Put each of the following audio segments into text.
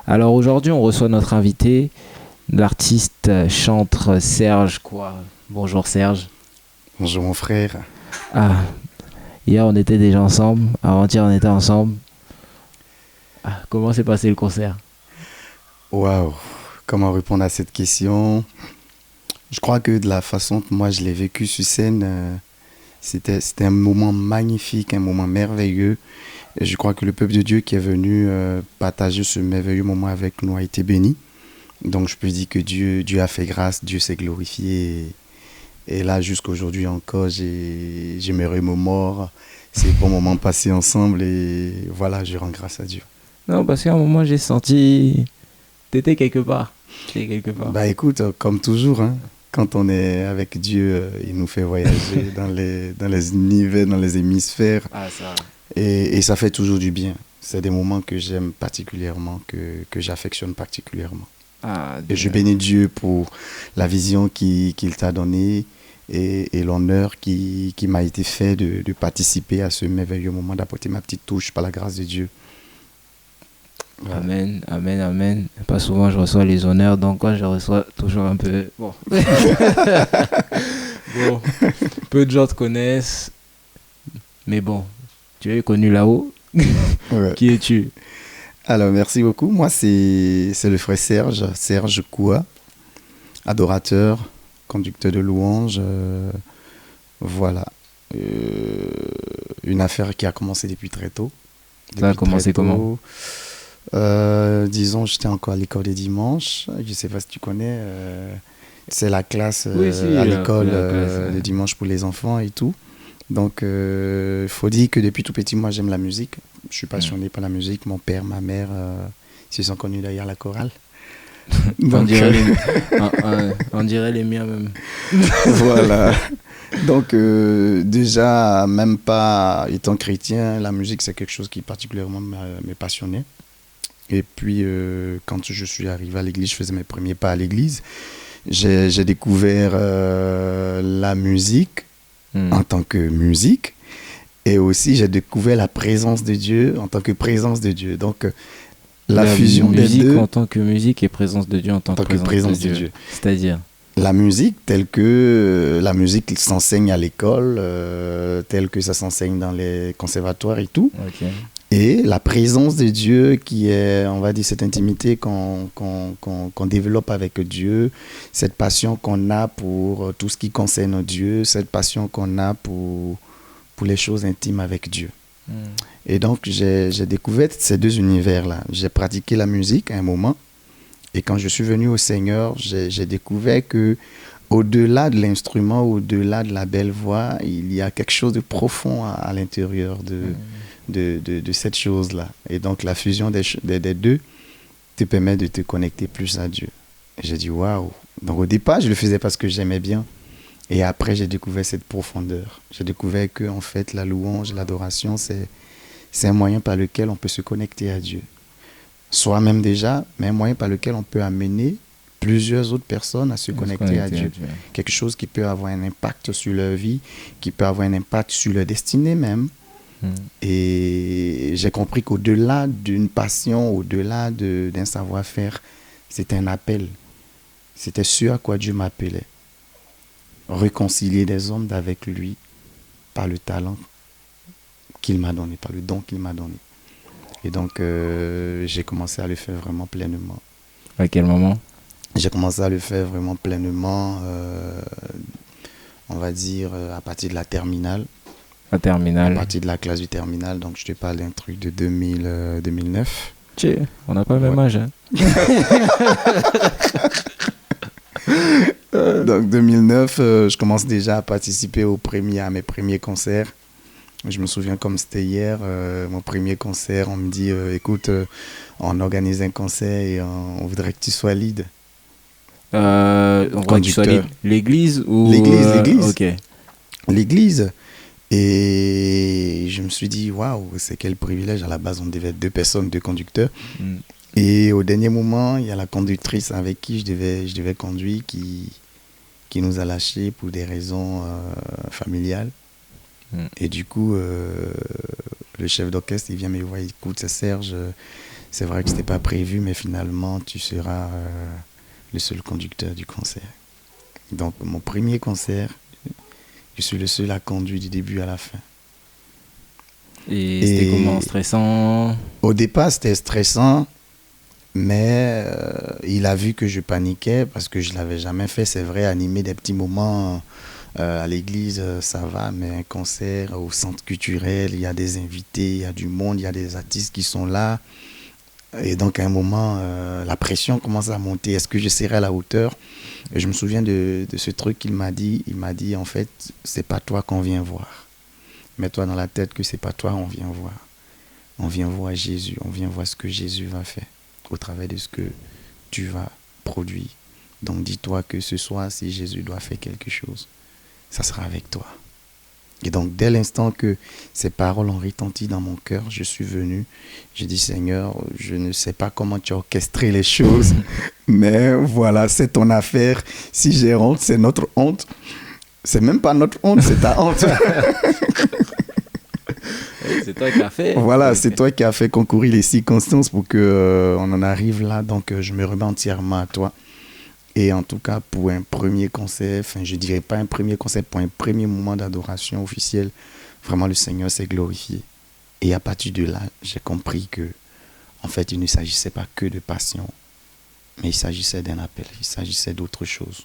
Alors aujourd'hui, on reçoit notre invité, l'artiste chantre Serge quoi. Bonjour Serge. Bonjour mon frère. Ah, hier on était déjà ensemble, avant-hier on était ensemble. Ah, comment s'est passé le concert? Waouh, comment répondre à cette question? Je crois que de la façon que moi je l'ai vécu sur scène, c'était un moment magnifique, un moment merveilleux. Et je crois que le peuple de Dieu qui est venu partager ce merveilleux moment avec nous a été béni. Donc je peux dire que Dieu a fait grâce, Dieu s'est glorifié. Et là, jusqu'aujourd'hui encore, j'ai mes remords. C'est bon moment passé ensemble et voilà, je rends grâce à Dieu. Non, parce qu'à un moment j'ai senti... T'étais quelque part. T'étais quelque part. Bah écoute, comme toujours, hein, quand on est avec Dieu, il nous fait voyager dans les univers, dans les hémisphères, Ah ça. et ça fait toujours du bien. C'est des moments que j'aime particulièrement, que j'affectionne particulièrement. Ah, Et je Dieu. bénis Dieu pour la vision qu'il t'a donnée et l'honneur qui m'a été fait de participer à ce merveilleux moment, d'apporter ma petite touche par la grâce de Dieu. Voilà. Amen, amen, amen. Pas souvent je reçois les honneurs, donc quand je reçois toujours un peu... Bon. Bon, peu de gens te connaissent, mais bon, tu es connu là-haut. Ouais. Qui es-tu? Alors, merci beaucoup. Moi, c'est le frère Serge Koua, adorateur, conducteur de louanges. Voilà. Euh, une affaire qui a commencé depuis très tôt. Ça a Depuis commencé très tôt. comment? Disons, j'étais encore à l'école des dimanches. Je ne sais pas si tu connais. C'est la classe Oui, si, à la l'école première classe. de dimanche pour les enfants et tout. Donc, il faut dire que depuis tout petit, moi, j'aime la musique. Je suis passionné par la musique. Mon père, ma mère, ils se sont connus derrière la chorale. On Donc, dirait on dirait les miens même. voilà. Donc, déjà, même pas étant chrétien, la musique, c'est quelque chose qui particulièrement me passionnait. Et puis, quand je suis arrivé à l'église, je faisais mes premiers pas à l'église. J'ai découvert la musique en tant que musique. Et aussi, j'ai découvert la présence de Dieu en tant que présence de Dieu. Donc, la fusion des musique deux en tant que musique et présence de Dieu en tant en tant que que présence présence de de Dieu. Dieu. C'est-à-dire? La musique, telle que la musique s'enseigne à l'école, telle que ça s'enseigne dans les conservatoires et tout. Ok. Et la présence de Dieu qui est, on va dire, cette intimité qu'on développe avec Dieu, cette passion qu'on a pour tout ce qui concerne Dieu, cette passion qu'on a pour les choses intimes avec Dieu. Et donc, j'ai découvert ces deux univers-là. J'ai pratiqué la musique à un moment. Et quand je suis venu au Seigneur, j'ai découvert que au-delà de l'instrument, au-delà de la belle voix, il y a quelque chose de profond à l'intérieur de cette chose-là. Et donc, la fusion des deux te permet de te connecter plus à Dieu. Et j'ai dit, waouh! Donc, au départ, je le faisais parce que j'aimais bien. Et après, j'ai découvert cette profondeur. J'ai découvert que, en fait, la louange, l'adoration, c'est un moyen par lequel on peut se connecter à Dieu. Soi-même déjà, mais un moyen par lequel on peut amener plusieurs autres personnes à se connecter à Dieu. Quelque chose qui peut avoir un impact sur leur vie, qui peut avoir un impact sur leur destinée même. Et j'ai compris qu'au-delà d'une passion, au-delà d'un savoir-faire, c'était un appel. C'était ce à quoi Dieu m'appelait. Réconcilier des hommes avec lui par le talent qu'il m'a donné, par le don qu'il m'a donné. Et donc, j'ai commencé à le faire vraiment pleinement. À quel moment? J'ai commencé à le faire vraiment pleinement, on va dire, à partir de la terminale. À terminale. À partir de la classe du terminal. Donc, je te parle d'un truc de 2009. Tchè, on n'a pas le même âge. Hein. Donc, 2009, je commence déjà à participer à mes premiers concerts. Je me souviens comme c'était hier, mon premier concert, on me dit, écoute, on organise un concert et on voudrait que tu sois lead. On voit que tu sois l'église ou... L'église. Ok. L'église. Et je me suis dit, waouh, c'est quel privilège. À la base, on devait être deux personnes, deux conducteurs. Et au dernier moment, il y a la conductrice avec qui je devais conduire qui nous a lâchés pour des raisons familiales. Et du coup, le chef d'orchestre, il vient me voir, écoute, c'est Serge, C'est vrai que ce n'était pas prévu, mais finalement, tu seras le seul conducteur du concert. Donc, mon premier concert, je suis le seul à conduire du début à la fin. Et c'était comment? Stressant? Au départ, c'était stressant, mais il a vu que je paniquais parce que je ne l'avais jamais fait. C'est vrai, animer des petits moments à l'église, ça va, mais un concert au centre culturel, il y a des invités, il y a du monde, il y a des artistes qui sont là. Et donc, à un moment, la pression commence à monter. Est-ce que je serai à la hauteur? Et je me souviens de ce truc qu'il m'a dit. Il m'a dit, en fait, c'est pas toi qu'on vient voir. Mets-toi dans la tête que c'est pas toi, on vient voir. On vient voir Jésus. On vient voir ce que Jésus va faire au travers de ce que tu vas produire. Donc, dis-toi que ce soir, si Jésus doit faire quelque chose, ça sera avec toi. Et donc, dès l'instant que ces paroles ont retenti dans mon cœur, je suis venu. J'ai dit, Seigneur, je ne sais pas comment tu as orchestré les choses, mais voilà, c'est ton affaire. Si j'ai honte, c'est notre honte. C'est même pas notre honte, c'est ta honte. C'est toi qui as fait. Voilà, c'est toi qui as fait concourir les circonstances pour qu'on en arrive là. Donc, je me remets entièrement à toi. Et en tout cas, pour un premier concert, enfin, je ne dirais pas un premier concert, pour un premier moment d'adoration officielle, vraiment le Seigneur s'est glorifié. Et à partir de là, j'ai compris que, en fait, il ne s'agissait pas que de passion, mais il s'agissait d'un appel, il s'agissait d'autre chose.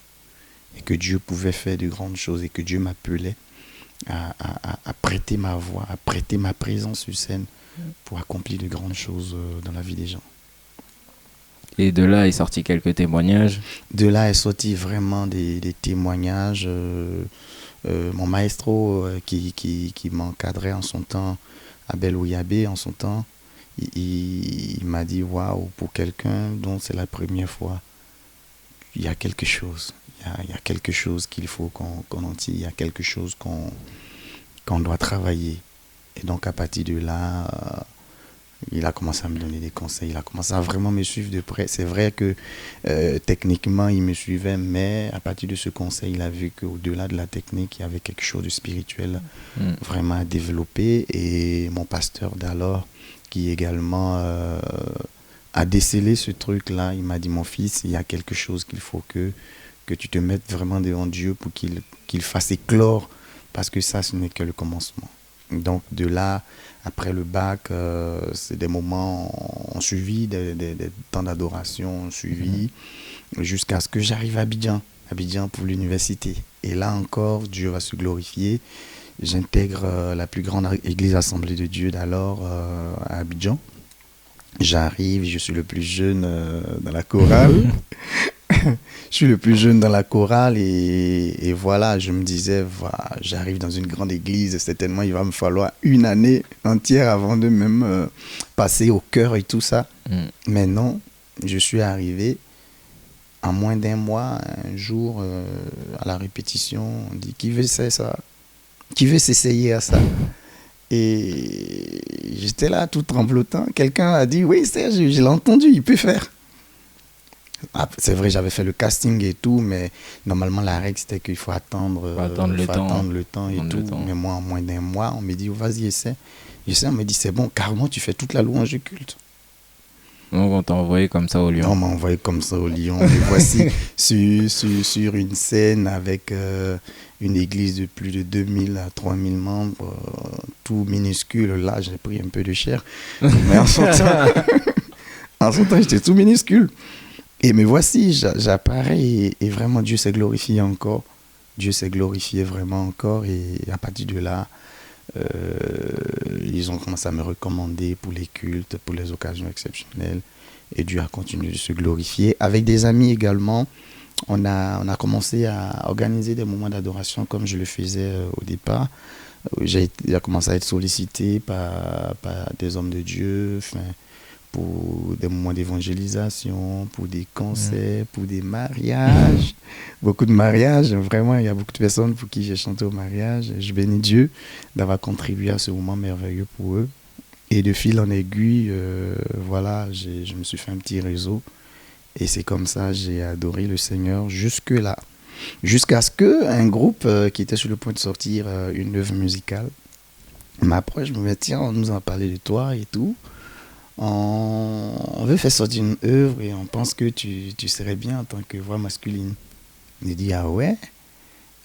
Et que Dieu pouvait faire de grandes choses et que Dieu m'appelait à prêter ma voix, à prêter ma présence sur scène pour accomplir de grandes choses dans la vie des gens. Et de là est sorti quelques témoignages. De là est sorti vraiment des témoignages. Mon maestro qui m'encadrait en son temps, Abel Ouyabé, en son temps, il m'a dit, waouh, pour quelqu'un dont c'est la première fois, il y a quelque chose. Il y a quelque chose qu'il faut qu'on en tire, il y a quelque chose qu'on doit travailler. Et donc à partir de là, il a commencé à me donner des conseils, il a commencé à vraiment me suivre de près. C'est vrai que techniquement, il me suivait, mais à partir de ce conseil, il a vu qu'au-delà de la technique, il y avait quelque chose de spirituel vraiment à développer. Et mon pasteur d'alors, qui également a décelé ce truc-là, il m'a dit, mon fils, il y a quelque chose qu'il faut que tu te mettes vraiment devant Dieu pour qu'il fasse éclore, parce que ça, ce n'est que le commencement. Donc de là, après le bac, c'est des moments on suivi, des temps d'adoration on suivi, jusqu'à ce que j'arrive à Abidjan pour l'université. Et là encore, Dieu va se glorifier. J'intègre la plus grande église Assemblée de Dieu d'alors à Abidjan. J'arrive, je suis le plus jeune dans la chorale. Je suis le plus jeune dans la chorale et voilà, je me disais, voilà, j'arrive dans une grande église, certainement il va me falloir une année entière avant de même passer au chœur et tout ça. Mais non, je suis arrivé en moins d'un mois, un jour à la répétition, on dit, qui veut essayer ça? Qui veut s'essayer à ça? Et j'étais là tout tremblotant, quelqu'un a dit, oui Serge, je l'ai entendu, il peut faire. Ah, c'est vrai, j'avais fait le casting et tout, mais normalement la règle c'était qu'il faut attendre le temps et tout. Mais moi, en moins d'un mois, on me dit, oh, vas-y, essaie. On me dit, c'est bon, carrément, tu fais toute la louange du culte. Donc on t'a envoyé comme ça au Lyon. On m'a envoyé comme ça au Lyon. Et voici sur une scène avec une église de plus de 2000 à 3000 membres, tout minuscule. Là, j'ai pris un peu de chair. Mais en son temps, j'étais tout minuscule. Et me voici, j'apparais et vraiment Dieu s'est glorifié encore. Dieu s'est glorifié vraiment encore. Et à partir de là, ils ont commencé à me recommander pour les cultes, pour les occasions exceptionnelles. Et Dieu a continué de se glorifier. Avec des amis également, on a commencé à organiser des moments d'adoration comme je le faisais au départ. J'ai commencé à être sollicité par des hommes de Dieu, pour des moments d'évangélisation, pour des concerts, pour des mariages. Beaucoup de mariages, vraiment, il y a beaucoup de personnes pour qui j'ai chanté au mariage. Je bénis Dieu d'avoir contribué à ce moment merveilleux pour eux. Et de fil en aiguille, voilà, je me suis fait un petit réseau. Et c'est comme ça, j'ai adoré le Seigneur jusque-là. Jusqu'à ce qu'un groupe qui était sur le point de sortir une œuvre musicale m'approche, me dit, tiens, on nous a parlé de toi et tout. on veut faire sortir une œuvre et on pense que tu serais bien en tant que voix masculine. Il dit, ah ouais,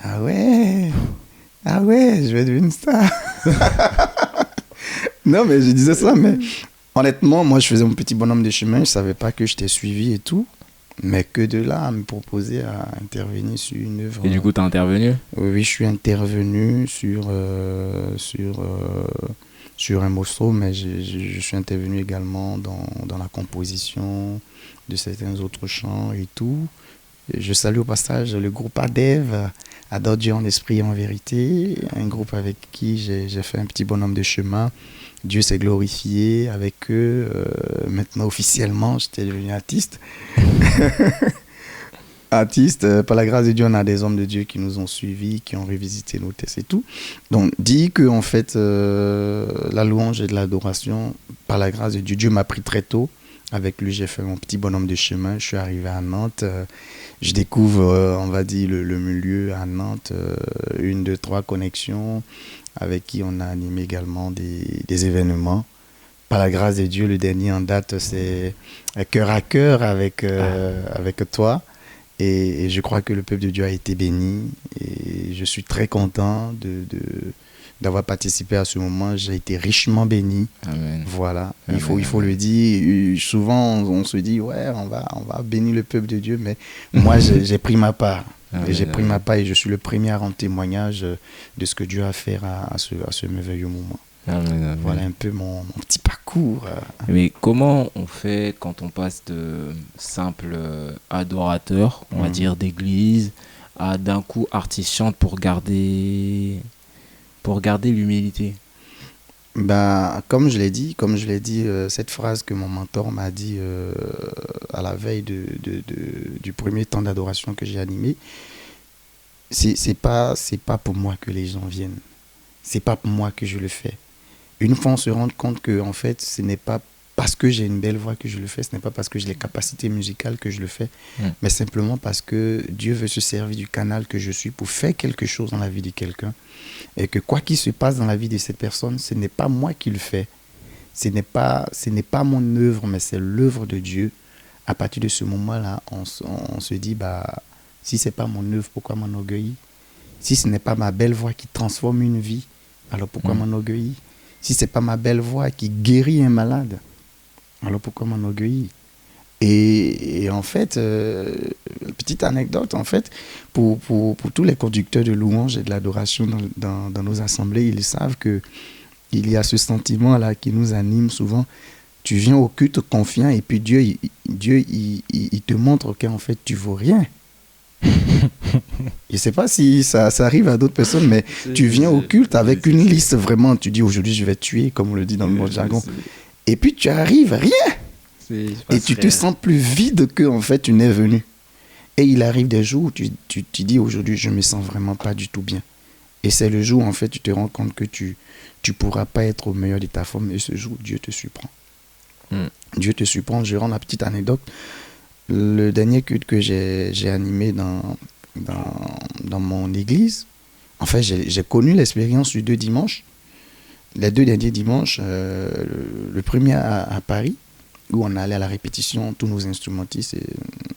ah ouais, ah ouais, je vais devenir une star. Non, mais je disais ça, mais honnêtement, moi, je faisais mon petit bonhomme de chemin, je ne savais pas que je t'ai suivi et tout, mais que de là à me proposer à intervenir sur une œuvre. Et du coup, tu as intervenu? Oui, je suis intervenu sur un morceau, mais je suis intervenu également dans la composition de certains autres chants et tout. Et je salue au passage le groupe ADEV, Adore Dieu en esprit et en vérité, un groupe avec qui j'ai fait un petit bonhomme de chemin. Dieu s'est glorifié avec eux. Maintenant, officiellement, j'étais devenu artiste. Artiste, par la grâce de Dieu, on a des hommes de Dieu qui nous ont suivis, qui ont revisité nos tests et tout. Donc, dit que en fait, la louange et de l'adoration, par la grâce de Dieu, Dieu m'a pris très tôt. Avec lui, j'ai fait mon petit bonhomme de chemin. Je suis arrivé à Nantes. Je découvre, on va dire, le milieu à Nantes. 1, 2, 3 connexions avec qui on a animé également des événements. Par la grâce de Dieu, le dernier en date, c'est Cœur à Cœur avec toi. Et je crois que le peuple de Dieu a été béni. Et je suis très content d'avoir participé à ce moment. J'ai été richement béni. Amen. Voilà, Amen. il faut le dire. Souvent, on se dit, ouais, on va bénir le peuple de Dieu. Mais moi, j'ai pris ma part. Amen. Et j'ai pris ma part et je suis le premier à rendre témoignage de ce que Dieu a fait à ce merveilleux moment. Amen. Voilà un peu mon petit parcours. Mais comment on fait quand on passe de simple adorateur, on va dire d'église, à d'un coup artiste chante pour garder l'humilité? Bah, comme je l'ai dit, cette phrase que mon mentor m'a dit à la veille du premier temps d'adoration que j'ai animé, c'est pas pour moi que les gens viennent. C'est pas pour moi que je le fais. Une fois on se rend compte que en fait, ce n'est pas parce que j'ai une belle voix que je le fais, ce n'est pas parce que j'ai les capacités musicales que je le fais, mais simplement parce que Dieu veut se servir du canal que je suis pour faire quelque chose dans la vie de quelqu'un. Et que quoi qu'il se passe dans la vie de cette personne, ce n'est pas moi qui le fais. Ce n'est pas mon œuvre, mais c'est l'œuvre de Dieu. À partir de ce moment-là, on se dit, bah, si ce n'est pas mon œuvre, pourquoi m'enorgueillir? Si ce n'est pas ma belle voix qui transforme une vie, alors pourquoi m'enorgueillir? Si ce n'est pas ma belle voix qui guérit un malade, alors pourquoi m'enorgueillir? Et en fait, petite anecdote, en fait, pour tous les conducteurs de louange et de l'adoration dans nos assemblées, ils savent qu'il y a ce sentiment-là qui nous anime souvent. Tu viens au culte confiant et puis Dieu il te montre qu'en fait, tu ne vaux rien. Je ne sais pas si ça arrive à d'autres personnes, mais tu viens au culte avec une liste vraiment, tu dis aujourd'hui je vais tuer, comme on le dit dans le mot jargon, et puis tu arrives, rien. Et tu te sens plus vide que en fait tu n'es venu. Et il arrive des jours où tu dis aujourd'hui je me sens vraiment pas du tout bien. Et c'est le jour où en fait tu te rends compte que tu pourras pas être au meilleur de ta forme. Et ce jour Dieu te surprend. Dieu te surprend. Je rends la petite anecdote. Le dernier culte que j'ai animé dans mon église, en fait j'ai connu l'expérience sur 2 dimanches. Les 2 derniers dimanches, le premier à Paris, où on allait à la répétition, tous nos instrumentistes,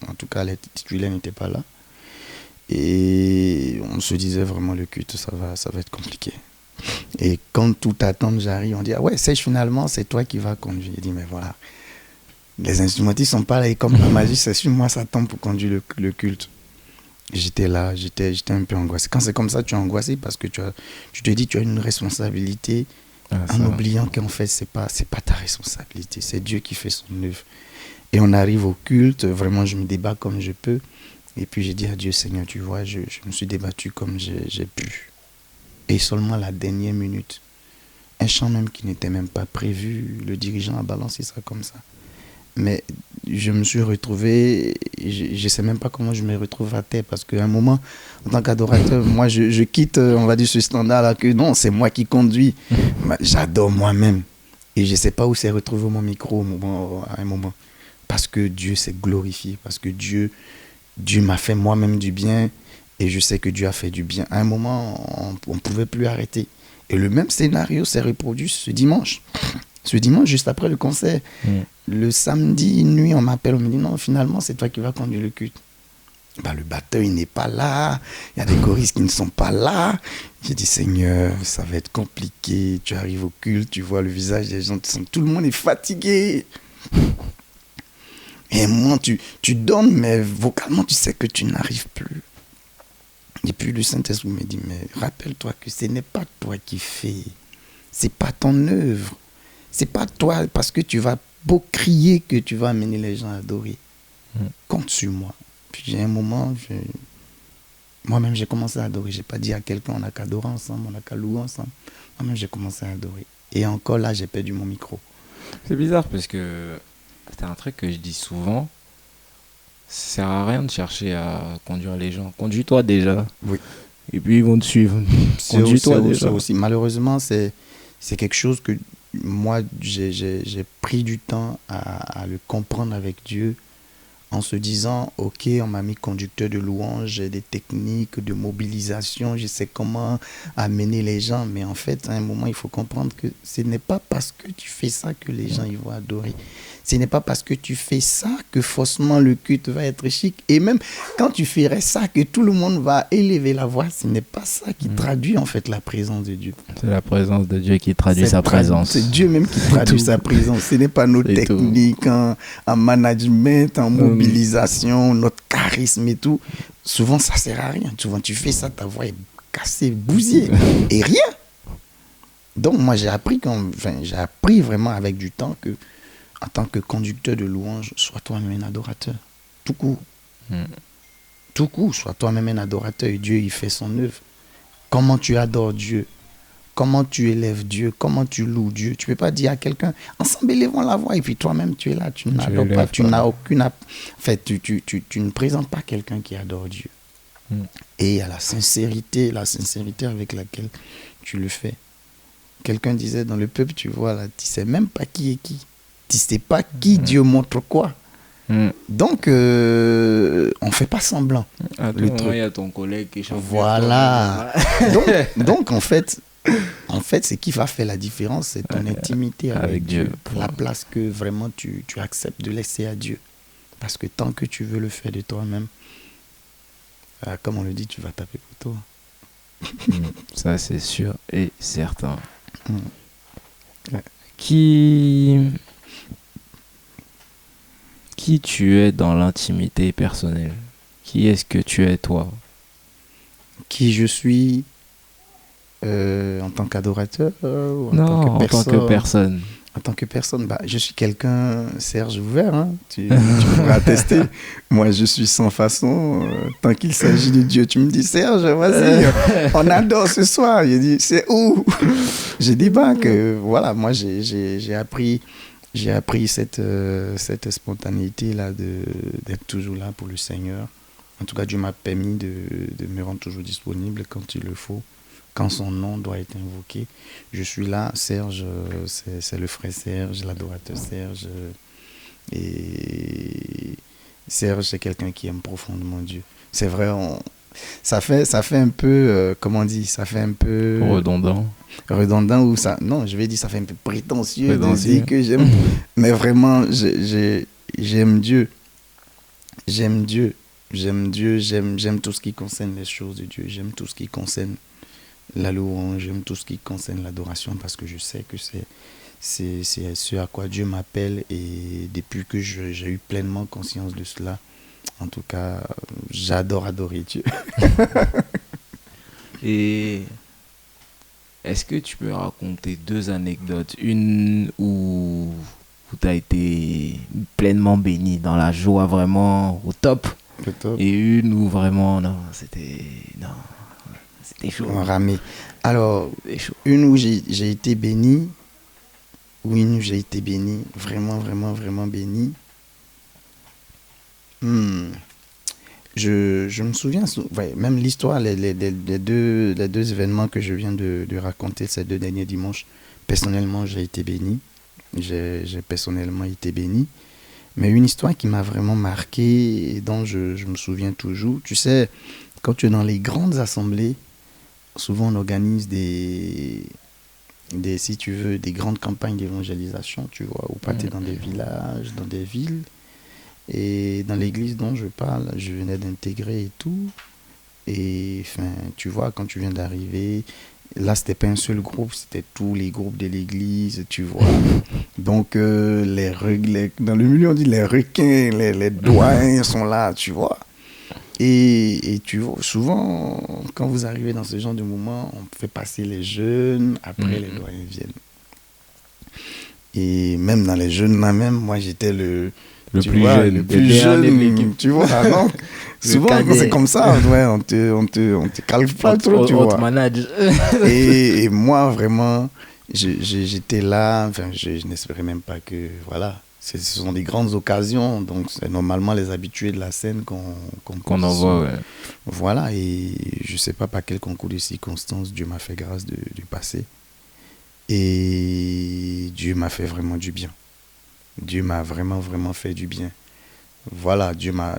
en tout cas les titulaires n'étaient pas là. Et on se disait vraiment le culte, ça va être compliqué. Et quand tout attend, j'arrive, on dit, ah ouais, Serge, finalement, c'est toi qui vas conduire. Il dit, mais voilà, les instrumentistes sont pas là, et comme la magie, c'est sur moi, ça tombe pour conduire le culte. J'étais là, j'étais un peu angoissé. Quand c'est comme ça, tu es angoissé parce que tu te dis, tu as une responsabilité. En oubliant qu'en fait, c'est pas ta responsabilité, c'est Dieu qui fait son œuvre. Et on arrive au culte, vraiment, je me débat comme je peux. Et puis, j'ai dit à Dieu, Seigneur, tu vois, je me suis débattu comme j'ai pu. Et seulement la dernière minute, un chant même qui n'était même pas prévu, le dirigeant a balancé ça comme ça. Mais je me suis retrouvé, je ne sais même pas comment je me retrouve à terre, parce qu'à un moment, en tant qu'adorateur, moi, je quitte, on va dire, ce standard-là, que non, c'est moi qui conduis. J'adore moi-même. Et je ne sais pas où s'est retrouvé mon micro à un moment. Parce que Dieu s'est glorifié, parce que Dieu m'a fait moi-même du bien, et je sais que Dieu a fait du bien. À un moment, on ne pouvait plus arrêter. Et le même scénario s'est reproduit ce dimanche. Ce dimanche, juste après le concert. Le samedi nuit, on m'appelle, on me dit non, finalement, c'est toi qui vas conduire le culte. Bah, le batteur, il n'est pas là. Il y a des choristes qui ne sont pas là. J'ai dit, Seigneur, ça va être compliqué. Tu arrives au culte, tu vois le visage des gens, tout le monde est fatigué. Et moi, tu donnes, mais vocalement, tu sais que tu n'arrives plus. Et puis le Saint-Esprit me dit, mais rappelle-toi que ce n'est pas toi qui fais. C'est pas ton œuvre. C'est pas toi, parce que tu vas beau crier que tu vas amener les gens à adorer. Compte sur moi. Puis j'ai un moment, moi-même j'ai commencé à adorer. J'ai pas dit à quelqu'un, on n'a qu'à adorer ensemble, on n'a qu'à louer ensemble. Moi-même j'ai commencé à adorer. Et encore là, j'ai perdu mon micro. C'est bizarre parce que c'est un truc que je dis souvent. Ça sert à rien de chercher à conduire les gens. Conduis-toi déjà. Oui. Et puis ils vont te suivre. Conduis-toi déjà. Aussi. Malheureusement, c'est quelque chose que moi, j'ai pris du temps à le comprendre avec Dieu, en se disant, ok, on m'a mis conducteur de louange, j'ai des techniques de mobilisation, je sais comment amener les gens, mais en fait, à un moment, il faut comprendre que ce n'est pas parce que tu fais ça que les gens ils vont adorer. Ce n'est pas parce que tu fais ça que forcément le culte va être chic. Et même quand tu ferais ça, que tout le monde va élever la voix, ce n'est pas ça qui traduit en fait la présence de Dieu. C'est la présence de Dieu qui traduit sa présence. C'est Dieu même qui traduit sa présence. Ce n'est pas nos techniques en management, en mobilisation, notre charisme et tout. Souvent, ça ne sert à rien. Souvent, tu fais ça, ta voix est cassée, bousillée et rien. Donc, moi, j'ai appris vraiment avec du temps que en tant que conducteur de louange, sois toi-même un adorateur. Tout court. Tout court, sois toi-même un adorateur. Et Dieu, il fait son œuvre. Comment tu adores Dieu? Comment tu élèves Dieu? Comment tu loues Dieu? Tu ne peux pas dire à quelqu'un, ensemble élevons la voix, et puis toi-même, tu es là. Tu n'adores pas. Tu n'as aucune... En fait, tu ne présentes pas quelqu'un qui adore Dieu. Et il y a la sincérité avec laquelle tu le fais. Quelqu'un disait, dans le peuple, tu vois, là, tu ne sais même pas qui est qui. Tu ne sais pas qui Dieu montre quoi. Donc, on ne fait pas semblant. Il y a ton collègue qui chante. Voilà. donc, en fait, ce qui va faire la différence, c'est ton intimité avec Dieu. La place que vraiment tu acceptes de laisser à Dieu. Parce que tant que tu veux le faire de toi-même, comme on le dit, tu vas taper pour toi. Ça, c'est sûr et certain. Ouais. Qui tu es dans l'intimité personnelle? Qui est-ce que tu es toi? Qui je suis en tant qu'adorateur ou en tant que personne? En tant que personne, je suis quelqu'un, Serge, ouvert, hein, tu pourras attester. Moi, je suis sans façon. Tant qu'il s'agit de Dieu, tu me dis, Serge, vas-y, on adore ce soir. J'ai dit, c'est où? J'ai dit, que voilà, moi, j'ai appris cette spontanéité-là d'être toujours là pour le Seigneur. En tout cas, Dieu m'a permis de me rendre toujours disponible quand il le faut. Quand son nom doit être invoqué, je suis là. Serge, c'est le frère Serge, l'adorateur Serge. Et Serge, c'est quelqu'un qui aime profondément Dieu. C'est vrai, ça fait un peu, comment on dit, ça fait un peu... Redondant ou ça... Non, je vais dire, ça fait un peu prétentieux de dire que j'aime. Mais vraiment, j'aime Dieu. J'aime Dieu. J'aime tout ce qui concerne les choses de Dieu. J'aime tout ce qui concerne la louange, j'aime tout ce qui concerne l'adoration parce que je sais que c'est ce à quoi Dieu m'appelle et depuis que j'ai eu pleinement conscience de cela, en tout cas, j'adore adorer Dieu. Et est-ce que tu peux raconter 2 anecdotes? Une où tu as été pleinement béni, dans la joie vraiment au top. Et une où vraiment, c'était chaud. Ramé. Alors, une où j'ai été béni, vraiment, vraiment, vraiment béni. Je me souviens, même l'histoire, les deux événements que je viens de raconter ces 2 derniers dimanches, personnellement, j'ai été béni. J'ai personnellement été béni. Mais une histoire qui m'a vraiment marqué et dont je me souviens toujours, tu sais, quand tu es dans les grandes assemblées, souvent on organise des si tu veux, des grandes campagnes d'évangélisation, tu vois, où partir dans des villages, dans des villes. Et dans l'église dont je parle, je venais d'intégrer et tout. Et enfin, tu vois, quand tu viens d'arriver, là, c'était pas un seul groupe, c'était tous les groupes de l'église, tu vois. Donc, dans le milieu, on dit les requins, les doyens sont là, tu vois. Et tu vois, souvent, quand vous arrivez dans ce genre de moment, on fait passer les jeunes, après les doyens viennent. Et même dans les jeunes, là même, moi, j'étais le plus jeune, le plus jeune, tu vois. Donc, souvent, quand c'est comme ça, ouais, on te calme pas trop, tu vois. Manage. Et moi, vraiment, j'étais là, enfin, je n'espérais même pas que, voilà, ce sont des grandes occasions, donc c'est normalement les habitués de la scène qu'on envoie, ouais. Voilà, et je sais pas par quel concours de circonstances Dieu m'a fait grâce de passer. Et Dieu m'a fait vraiment du bien. Dieu m'a vraiment, vraiment fait du bien. Voilà, Dieu m'a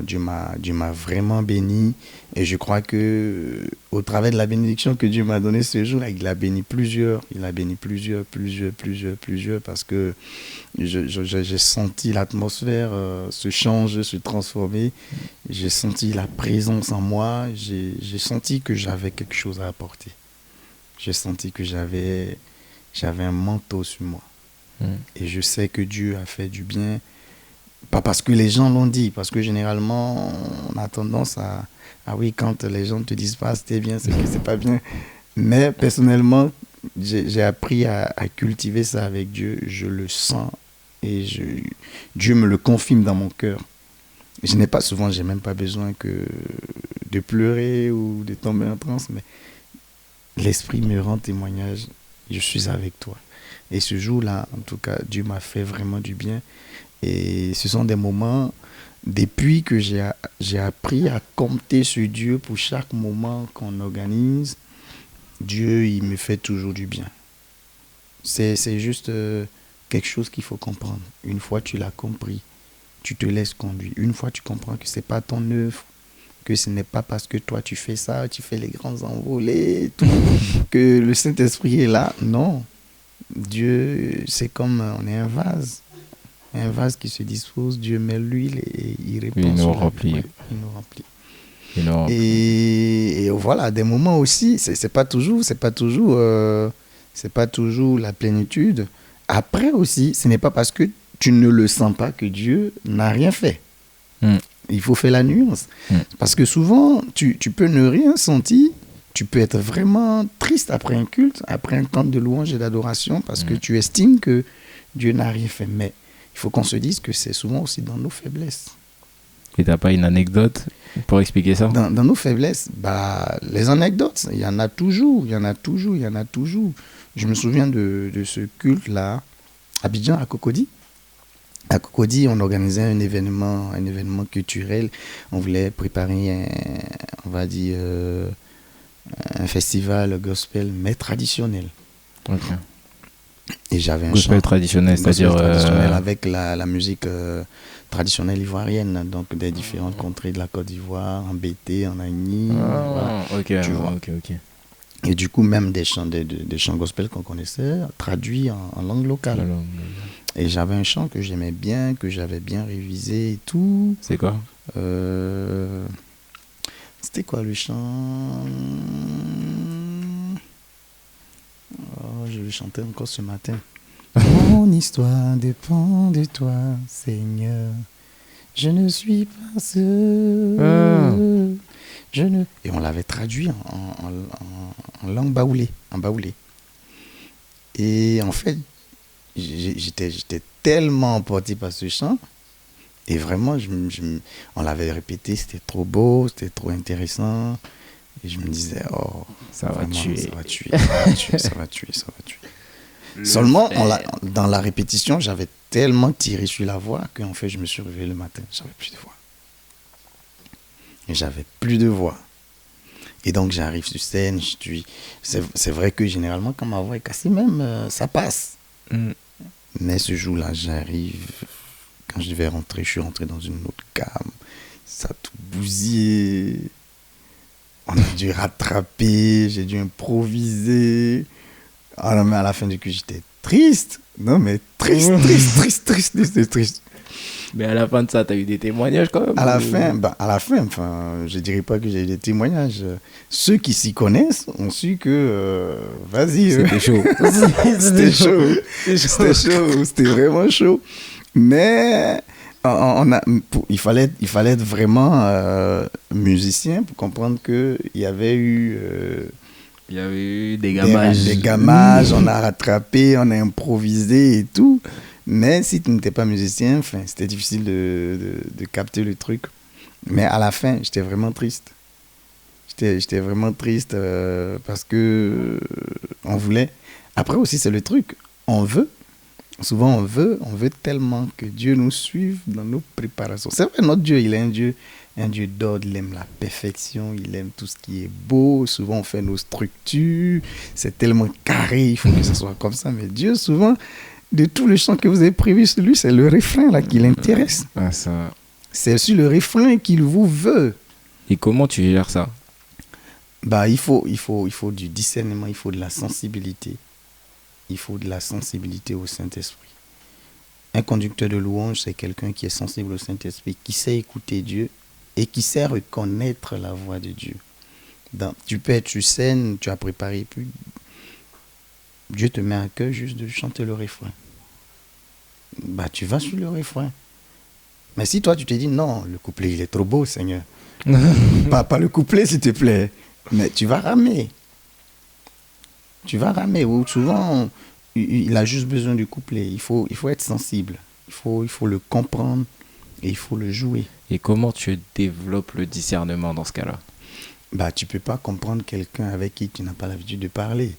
vraiment béni. Et je crois que au travers de la bénédiction que Dieu m'a donnée ce jour, il a béni plusieurs. Il a béni plusieurs, parce que j'ai senti l'atmosphère se changer, se transformer. J'ai senti la présence en moi. J'ai senti que j'avais quelque chose à apporter. J'ai senti que j'avais un manteau sur moi. Et je sais que Dieu a fait du bien. Pas parce que les gens l'ont dit, parce que généralement, on a tendance ah oui, quand les gens ne te disent pas c'était bien, c'est que c'est pas bien. Mais personnellement, j'ai appris à cultiver ça avec Dieu. Je le sens et Dieu me le confirme dans mon cœur. Je n'ai pas souvent, j'ai même pas besoin de pleurer ou de tomber en transe, mais l'Esprit me rend témoignage. Je suis avec toi. Et ce jour-là, en tout cas, Dieu m'a fait vraiment du bien. Et ce sont des moments, depuis que j'ai appris à compter sur Dieu pour chaque moment qu'on organise, Dieu, il me fait toujours du bien. C'est juste quelque chose qu'il faut comprendre. Une fois tu l'as compris, tu te laisses conduire. Une fois tu comprends que ce n'est pas ton œuvre, que ce n'est pas parce que toi tu fais ça, tu fais les grands envolées, tout, que le Saint-Esprit est là. Non. Dieu, c'est comme on est un vase. Un vase qui se dispose, Dieu met l'huile et il répand. Il nous remplit. Il nous remplit. Et voilà, des moments aussi, c'est pas toujours la plénitude. Après aussi, ce n'est pas parce que tu ne le sens pas que Dieu n'a rien fait. Il faut faire la nuance. Parce que souvent, tu peux ne rien sentir. Tu peux être vraiment triste après un culte, après un temps de louange et d'adoration, parce que tu estimes que Dieu n'a rien fait. Mais il faut qu'on se dise que c'est souvent aussi dans nos faiblesses. Et tu n'as pas une anecdote pour expliquer ça? Dans nos faiblesses, les anecdotes, il y en a toujours. Je me souviens de ce culte-là, à Abidjan, à Cocody. À Cocody, on organisait un événement culturel. On voulait préparer un festival gospel, mais traditionnel. Ok. Et j'avais un gospel traditionnel, c'est-à-dire avec la musique traditionnelle ivoirienne, donc des différentes contrées de la Côte d'Ivoire, en Bété, en Agni. Voilà, tu vois. Ok. Et du coup, même des chants gospel qu'on connaissait, traduits en langue locale. Et j'avais un chant que j'aimais bien, que j'avais bien révisé et tout. C'est quoi? C'était quoi le chant? Je le chantais encore ce matin. Mon histoire dépend de toi, Seigneur. Je ne suis pas seul. Et on l'avait traduit en langue baoulé, en baoulé. Et en fait, j'étais tellement emporté par ce chant. Et vraiment, on l'avait répété, c'était trop beau, c'était trop intéressant. Et je me disais, ça va tuer. Seulement, dans la répétition, j'avais tellement tiré sur la voix qu'en fait, je me suis réveillé le matin, j'avais plus de voix. Et donc, j'arrive sur scène, c'est vrai que généralement, quand ma voix est cassée même, ça passe. Mais ce jour-là, j'arrive, quand je devais rentrer, je suis rentré dans une autre gamme, ça a tout bousillé. On a dû rattraper, j'ai dû improviser. Ah non, mais à la fin du coup, j'étais triste. Non, mais triste. Mais à la fin de ça, tu as eu des témoignages quand même? À la fin, enfin, je dirais pas que j'ai eu des témoignages. Ceux qui s'y connaissent ont su que, vas-y. C'était chaud. C'était chaud. C'était chaud. C'était vraiment chaud. Mais il fallait être vraiment musicien pour comprendre qu'il y avait eu... Il y avait eu des gammages. Des gammages, on a rattrapé, on a improvisé et tout. Mais si tu n'étais pas musicien, enfin, c'était difficile de capter le truc. Mais à la fin, j'étais vraiment triste. J'étais vraiment triste parce que on voulait. Après aussi, c'est le truc. On veut. Souvent, on veut tellement que Dieu nous suive dans nos préparations. C'est vrai, notre Dieu, il est un Dieu d'ordre, il aime la perfection, il aime tout ce qui est beau. Souvent, on fait nos structures, c'est tellement carré, il faut que ça soit comme ça. Mais Dieu, souvent, de tout le chant que vous avez prévu sur lui, c'est le refrain là qui l'intéresse. Ah, ça. C'est sur le refrain qu'il vous veut. Et comment tu gères ça? Bah, il faut du discernement, il faut de la sensibilité. Il faut de la sensibilité au Saint-Esprit. Un conducteur de louange, c'est quelqu'un qui est sensible au Saint-Esprit, qui sait écouter Dieu et qui sait reconnaître la voix de Dieu. Tu peux être sur scène, tu as préparé, puis Dieu te met à cœur juste de chanter le refrain. Bah, tu vas sur le refrain. Mais si toi, tu te dis, non, le couplet, il est trop beau, Seigneur. pas le couplet, s'il te plaît. Mais tu vas ramer. Ou souvent, il a juste besoin du couplet. Il faut être sensible. Il faut le comprendre et il faut le jouer. Et comment tu développes le discernement dans ce cas-là? Bah, tu ne peux pas comprendre quelqu'un avec qui tu n'as pas l'habitude de parler.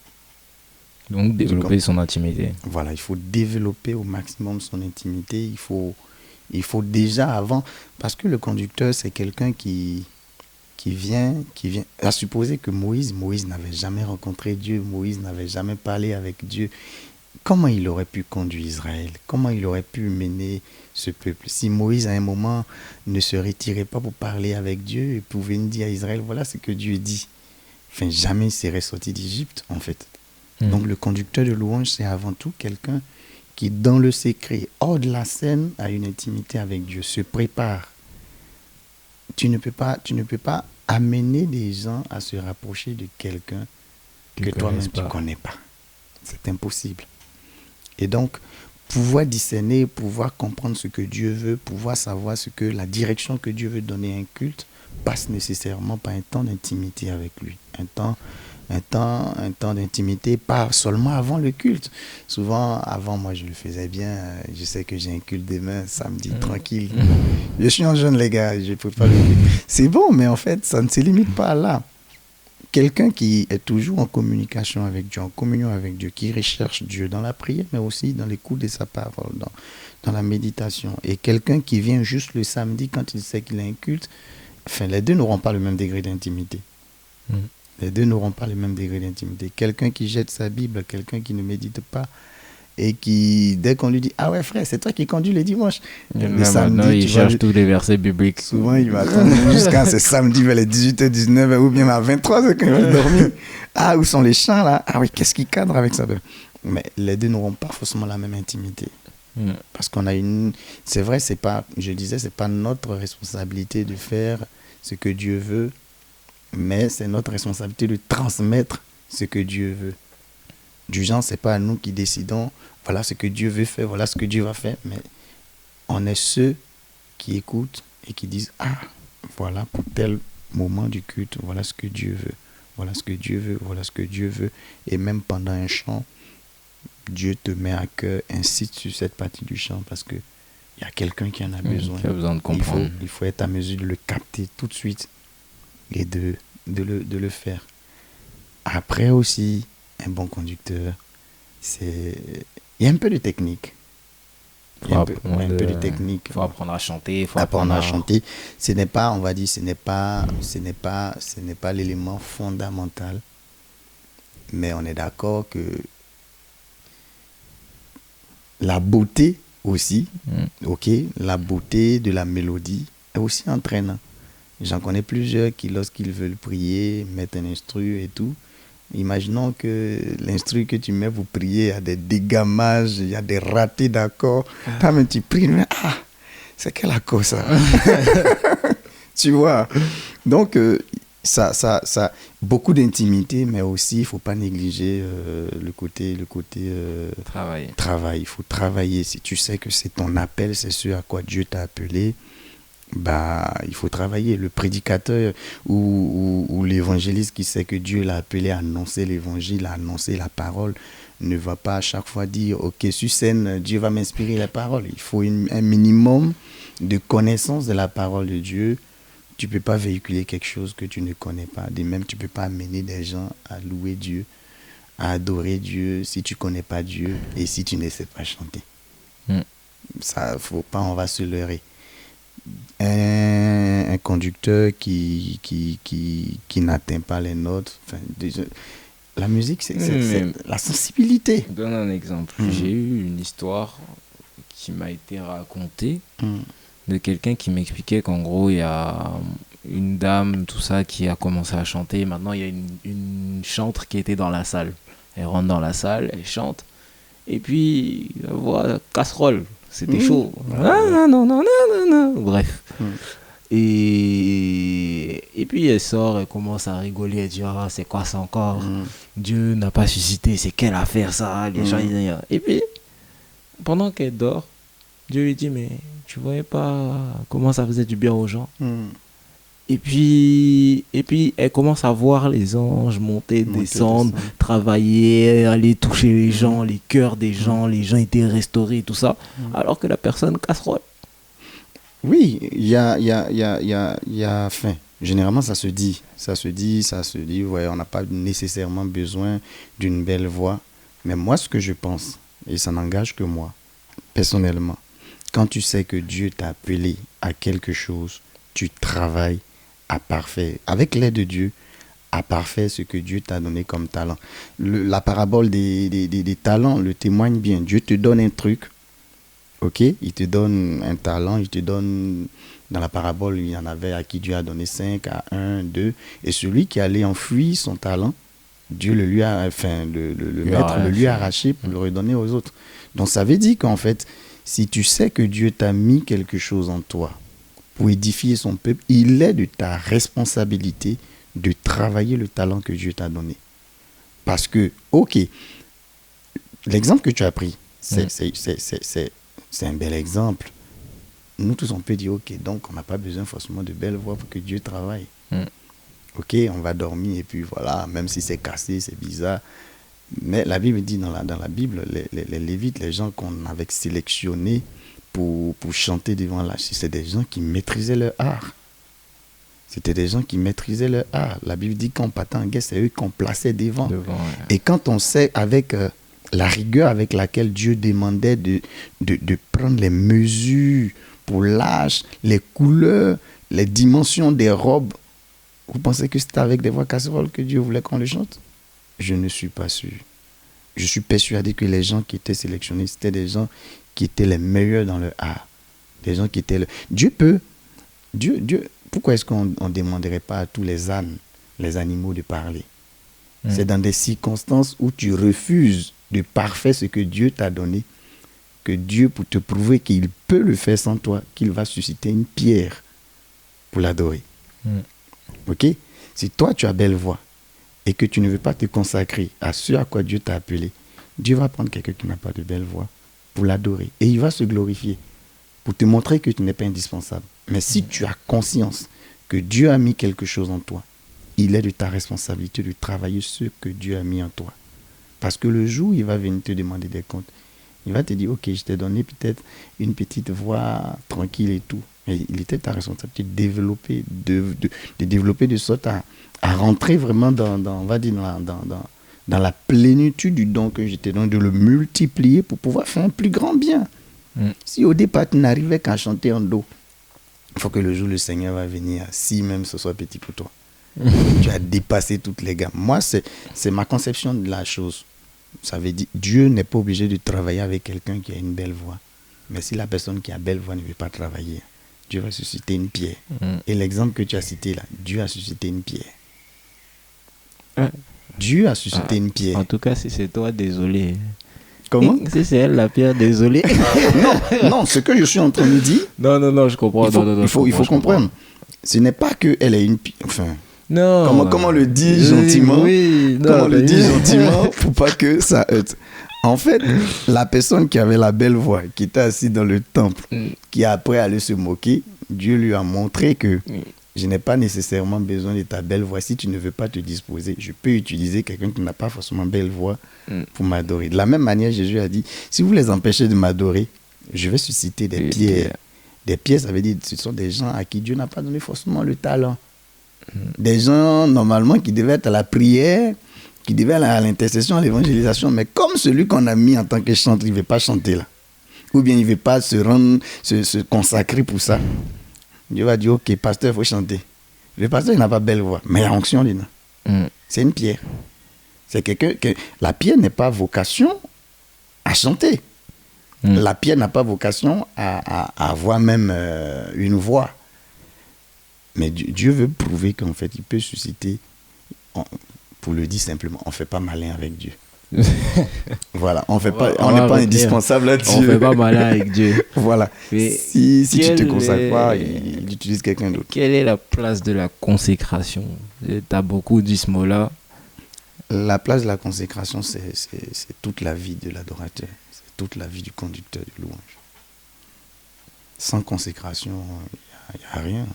Donc, développer son intimité. Voilà, il faut développer au maximum son intimité. Il faut déjà avant... Parce que le conducteur, c'est quelqu'un qui vient à supposer que Moïse n'avait jamais rencontré Dieu, Moïse n'avait jamais parlé avec Dieu. Comment il aurait pu conduire Israël? Comment il aurait pu mener ce peuple? Si Moïse, à un moment, ne se retirait pas pour parler avec Dieu et pouvait dire à Israël, voilà ce que Dieu dit. Enfin, jamais il serait sorti d'Égypte, en fait. Donc, le conducteur de louange, c'est avant tout quelqu'un qui, dans le secret, hors de la scène, a une intimité avec Dieu, se prépare. Tu ne peux pas amener des gens à se rapprocher de quelqu'un que toi-même tu ne connais pas. C'est impossible. Et donc, pouvoir discerner, pouvoir comprendre ce que Dieu veut, pouvoir savoir ce que la direction que Dieu veut donner à un culte, passe nécessairement par un temps d'intimité avec lui. Un temps d'intimité, pas seulement avant le culte. Souvent, avant, moi, je le faisais bien. Je sais que j'ai un culte demain, samedi, tranquille. Je suis un jeune, les gars, je peux pas le dire. C'est bon, mais en fait, ça ne se limite pas là. Quelqu'un qui est toujours en communication avec Dieu, en communion avec Dieu, qui recherche Dieu dans la prière, mais aussi dans l'écoute de sa parole, dans la méditation. Et quelqu'un qui vient juste le samedi quand il sait qu'il a un culte, enfin, les deux n'auront pas le même degré d'intimité. Les deux n'auront pas le même degré d'intimité. Quelqu'un qui jette sa Bible, quelqu'un qui ne médite pas, et qui, dès qu'on lui dit « Ah ouais frère, c'est toi qui conduis les dimanches », le samedi, il cherche tous les versets bibliques. Souvent, il va attendre jusqu'à ce samedi vers les 18h, 19h ou bien à 23h quand il va dormir. Ah, où sont les chants là? Ah oui, qu'est-ce qui cadre avec ça? Mais les deux n'auront pas forcément la même intimité. Parce qu'on a une... C'est vrai, c'est pas notre responsabilité de faire ce que Dieu veut, mais c'est notre responsabilité de transmettre ce que Dieu veut. Du genre, c'est pas nous qui décidons, voilà ce que Dieu veut faire, voilà ce que Dieu va faire, mais on est ceux qui écoutent et qui disent, ah, voilà pour tel moment du culte, voilà ce que Dieu veut, voilà ce que Dieu veut, voilà ce que Dieu veut. Et même pendant un chant, Dieu te met à cœur, incite sur cette partie du chant parce que il y a quelqu'un qui en a besoin. Qui a besoin de comprendre. Il faut être à mesure de le capter tout de suite et de le faire. Après aussi, un bon conducteur, il y a un peu de technique. Il y a un peu de technique. Il faut apprendre à chanter. Ce n'est pas, on va dire, ce n'est pas l'élément fondamental. Mais on est d'accord que la beauté aussi, la beauté de la mélodie est aussi entraînante. J'en connais plusieurs qui, lorsqu'ils veulent prier, mettent un instru et tout, Imaginons que l'instru que tu mets pour prier, il y a des dégamages, il y a des ratés d'accords. Toi-même, tu pries, mais c'est quel accord ça? Tu vois? Donc, beaucoup d'intimité, mais aussi, il ne faut pas négliger le côté travail. Il faut travailler. Si tu sais que c'est ton appel, c'est ce à quoi Dieu t'a appelé, bah, il faut travailler. Le prédicateur ou l'évangéliste qui sait que Dieu l'a appelé à annoncer l'évangile, à annoncer la parole, ne va pas à chaque fois dire, ok, sur scène, Dieu va m'inspirer la parole. Il faut un minimum de connaissance de la parole de Dieu. Tu ne peux pas véhiculer quelque chose que tu ne connais pas. De même, tu ne peux pas amener des gens à louer Dieu, à adorer Dieu si tu ne connais pas Dieu et si tu ne sais pas chanter. Ça, faut pas, on va se leurrer. Un conducteur qui n'atteint pas les notes. Enfin, la musique, c'est la sensibilité. Je donne un exemple. J'ai eu une histoire qui m'a été racontée de quelqu'un qui m'expliquait qu'en gros, il y a une dame, tout ça, qui a commencé à chanter. Maintenant, il y a une chantre qui était dans la salle. Elle rentre dans la salle, elle chante. Et puis, la voix casserole. C'était chaud. Non. Bref. Et puis elle sort, elle commence à rigoler, elle dit c'est quoi ça encore? Dieu n'a pas suscité, c'est quelle affaire ça? Les gens, et puis, pendant qu'elle dort, Dieu lui dit mais tu voyais pas comment ça faisait du bien aux gens? Et puis elle commence à voir les anges monter, descendre, travailler, aller toucher les gens, les cœurs des gens, les gens étaient restaurés, tout ça, alors que la personne casserole. Oui, il y a enfin, généralement ça se dit, ouais, on n'a pas nécessairement besoin d'une belle voix. Mais moi, ce que je pense, et ça n'engage que moi, personnellement, quand tu sais que Dieu t'a appelé à quelque chose, tu travailles à parfait, avec l'aide de Dieu, à parfait ce que Dieu t'a donné comme talent. La parabole des talents le témoigne bien. Dieu te donne un truc, ok, il te donne un talent, il te donne, dans la parabole, il y en avait à qui Dieu a donné 5, à 1, 2, et celui qui allait enfouir son talent, Dieu le lui a, enfin, le maître le lui a arraché pour le redonner aux autres. Donc ça veut dire qu'en fait, si tu sais que Dieu t'a mis quelque chose en toi pour édifier son peuple, il est de ta responsabilité de travailler le talent que Dieu t'a donné. Parce que, ok, l'exemple que tu as pris, c'est un bel exemple. Nous tous, on peut dire, ok, donc on n'a pas besoin forcément de belles voix pour que Dieu travaille. Ok, on va dormir et puis voilà, même si c'est cassé, c'est bizarre. Mais la Bible dit, dans la Bible, les Lévites, les gens qu'on avait sélectionnés pour chanter devant l'arche, c'est des gens qui maîtrisaient leur art. C'était des gens qui maîtrisaient leur art. La Bible dit qu'en partant en guerre, c'est eux qu'on plaçait devant. Et quand on sait avec la rigueur avec laquelle Dieu demandait de prendre les mesures pour l'arche, les couleurs, les dimensions des robes, vous pensez que c'était avec des voix casseroles que Dieu voulait qu'on le chante? Je ne suis pas sûr. Je suis persuadé que les gens qui étaient sélectionnés, c'était des gens qui étaient les meilleurs dans leur art. Des gens qui étaient... Dieu, pourquoi est-ce qu'on ne demanderait pas à tous les ânes, les animaux de parler? C'est dans des circonstances où tu refuses de parfaire ce que Dieu t'a donné, que Dieu, pour te prouver qu'il peut le faire sans toi, qu'il va susciter une pierre pour l'adorer. Ok? Si toi, tu as belle voix et que tu ne veux pas te consacrer à ce à quoi Dieu t'a appelé, Dieu va prendre quelqu'un qui n'a pas de belle voix pour l'adorer. Et il va se glorifier pour te montrer que tu n'es pas indispensable. Mais si tu as conscience que Dieu a mis quelque chose en toi, il est de ta responsabilité de travailler ce que Dieu a mis en toi. Parce que le jour où il va venir te demander des comptes, il va te dire, ok, je t'ai donné peut-être une petite voix tranquille et tout. Mais il était ta responsabilité de développer de sorte à rentrer vraiment on va dire dans la plénitude du don que je t'ai donné, de le multiplier pour pouvoir faire un plus grand bien. Si au départ tu n'arrivais qu'à chanter en do, il faut que le jour où le Seigneur va venir, si même ce soit petit pour toi, tu as dépassé toutes les gammes. Moi, c'est ma conception de la chose. Ça veut dire, Dieu n'est pas obligé de travailler avec quelqu'un qui a une belle voix. Mais si la personne qui a belle voix ne veut pas travailler, Dieu va susciter une pierre. Et l'exemple que tu as cité là, Dieu a suscité une pierre. Dieu a suscité une pierre. En tout cas, si c'est toi, désolé. Comment? Si c'est elle la pierre, désolé. Non, ce que je suis en train de dire, Non, je comprends. il faut comprendre. Ce n'est pas qu'elle est une pierre. Enfin, non. comment le dire gentiment? Oui, comment le dire gentiment pour pas que ça heurte. En fait, la personne qui avait la belle voix, qui était assise dans le temple, qui après allait se moquer, Dieu lui a montré que je n'ai pas nécessairement besoin de ta belle voix. Si tu ne veux pas te disposer, je peux utiliser quelqu'un qui n'a pas forcément belle voix pour m'adorer. De la même manière, Jésus a dit, si vous les empêchez de m'adorer, je vais susciter des pierres. Des pierres, ça veut dire que ce sont des gens à qui Dieu n'a pas donné forcément le talent. Des gens, normalement, qui devaient être à la prière, qui devaient aller à l'intercession, à l'évangélisation. Mais comme celui qu'on a mis en tant que chanteur, il ne veut pas chanter là. Ou bien il ne veut pas se consacrer pour ça. Dieu va dire, ok, pasteur, il faut chanter. Le pasteur, il n'a pas belle voix, mais il y a onction, lui. C'est une pierre. C'est quelqu'un que... La pierre n'est pas vocation à chanter. La pierre n'a pas vocation à avoir même une voix. Mais Dieu veut prouver qu'en fait, il peut susciter, pour le dire simplement, on ne fait pas malin avec Dieu. Voilà, on n'est pas indispensable là-dessus. On ne fait pas malin avec Dieu. Voilà. Mais si tu ne te consacres pas, il utilise quelqu'un d'autre. Quelle est la place de la consécration? Tu as beaucoup dit ce mot-là. La place de la consécration, c'est toute la vie de l'adorateur. C'est toute la vie du conducteur de louange. Sans consécration, il n'y a rien.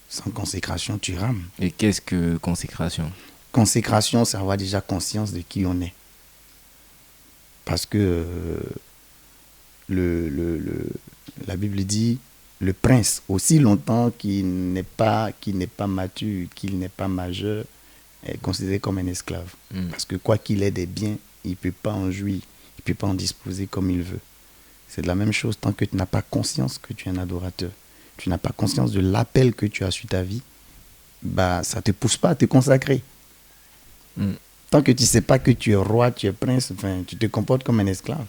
Sans consécration, tu rames. Et qu'est-ce que consécration? Consécration, c'est avoir déjà conscience de qui on est. Parce que la Bible dit, le prince, aussi longtemps qu'il n'est pas mature, qu'il n'est pas majeur, est considéré comme un esclave. Parce que quoi qu'il ait des biens, il ne peut pas en jouir, il ne peut pas en disposer comme il veut. C'est de la même chose tant que tu n'as pas conscience que tu es un adorateur. Tu n'as pas conscience de l'appel que tu as sur ta vie, bah, ça ne te pousse pas à te consacrer. Tant que tu ne sais pas que tu es roi, tu es prince, enfin, tu te comportes comme un esclave.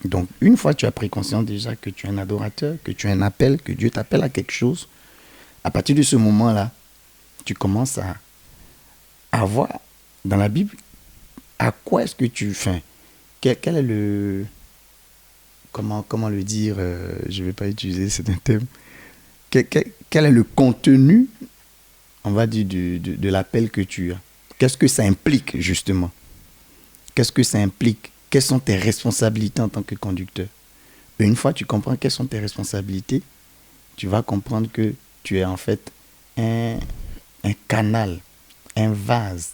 Donc, une fois que tu as pris conscience déjà que tu es un adorateur, que tu as un appel, que Dieu t'appelle à quelque chose, à partir de ce moment-là, tu commences à voir dans la Bible à quoi est-ce que tu fais. Quel est le... Comment le dire, je ne vais pas utiliser certains termes. Quel est le contenu, on va dire, de l'appel que tu as? Qu'est-ce que ça implique, justement? Qu'est-ce que ça implique? Quelles sont tes responsabilités en tant que conducteur? Et une fois que tu comprends quelles sont tes responsabilités, tu vas comprendre que tu es en fait un canal, un vase.